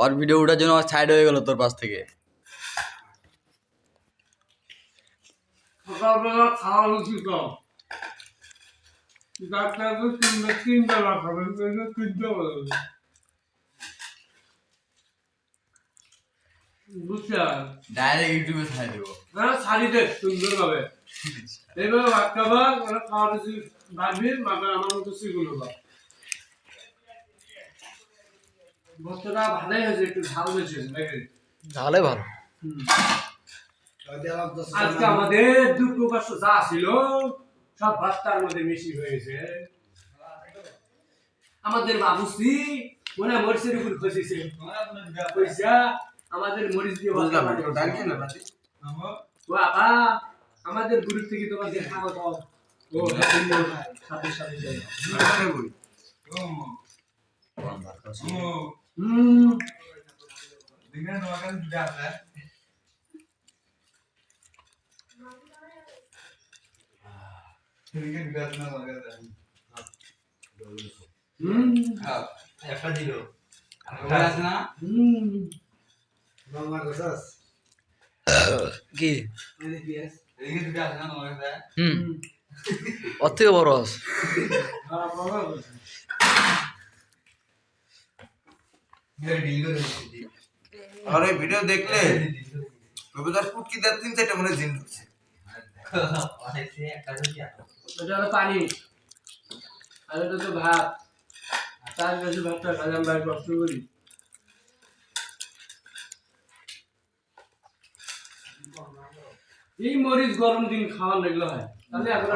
और वीडियो उठाর জন্য সাইড হয়ে গেল তোর পাশ থেকে। সকালবেলা খাওয়া উচিত কম ডাক্তারকে তিন বেলা খাবেন তিনটে বলে বুঝছেন ডাইরেক্ট ইউটিউবে ছাড় দেবো না ছাড়ি দে সুন্দর হবে এইভাবে ভাত খাবার খাওয়া উচিত ভাববি মাকে আমার মতো শিখুলো বা বস্তাটা ভালোই হয়েছে একটু ঝাল বেশি নাকি ঝালে ভালো। আজকে আমাদের দুঃখ কষ্ট যা ছিল সব ভাতটার মধ্যে মিশি হয়েছে আমাদের বাবুসি মনে মরিচের উপর খসেছে পয়সা আমাদের মরিচ দিয়ে বাবা আমাদের গুরু থেকে তোমার দেখা হতো ও সাথে সাথে একটা দিল কি ওর থেকে বড় আছে और ये वीडियो देख ले कबूतर फुट की दर 3-4 मने जिन ढुकছে এটা হলো পানি আর এটা তো ভাত তার কাছে ভাতটা খালাম ভাই কষ্ট করি এই মরিচ গরম দিন খাওয়ার লাগলো হয় তাহলে এখন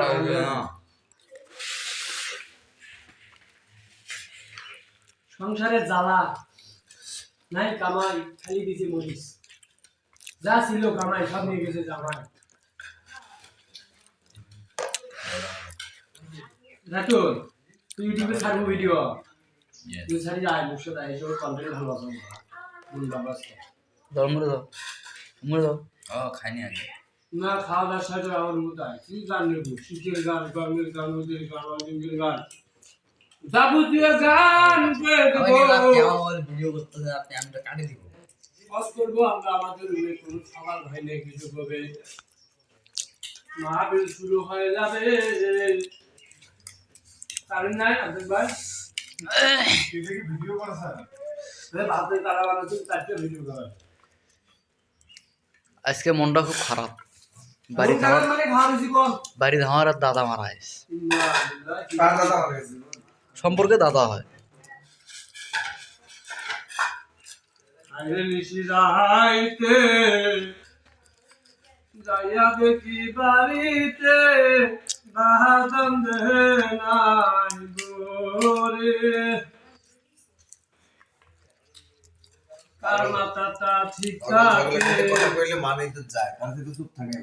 সংসারের জ্বালা নাই কামাই খালি দিছে মরিচ যা ছিল কামাই সব নিয়ে গেছে জামাই রাতুল তুই ইউটিউবে ছাড়বো ভিডিও তুই ছাড়ি যায় মুখে দেয় এইসব কন্টেন্ট ভালো আছে মন বাবা দরমরে দাও মরে দাও খাইনি আগে না খাওয়া দাওয়ার সাথে আমার মতো আছে কি গান নেবো শীতের গান গরমের গান ওদের গান অনেকের গান যাবতীয় গান ভিডিও করতেছে আপনি আমি তো কাটে দিব বস করবো আমরা আমাদের রুমে কোনো খাবার ভাই নেই কিছু হবে মাহফিল শুরু হয়ে যাবে কারণ নাই আব্দুল ভাই ভিডিও করা স্যার ভাবতে তারা বানাচ্ছেন চারটে ভিডিও করে আজকে মনটা খুব খারাপ বাড়ি আমার আর দাদা মারা গেছে সম্পর্কে দাদা হয় আরে নিশি রাইতে যাইয়া দেখি বাড়িতে বাহাদম দে নাই গোরে কার মাথাটা ঠিক থাকে কথা কইলে মানে তো যায় কারণ তো চুপ থাকে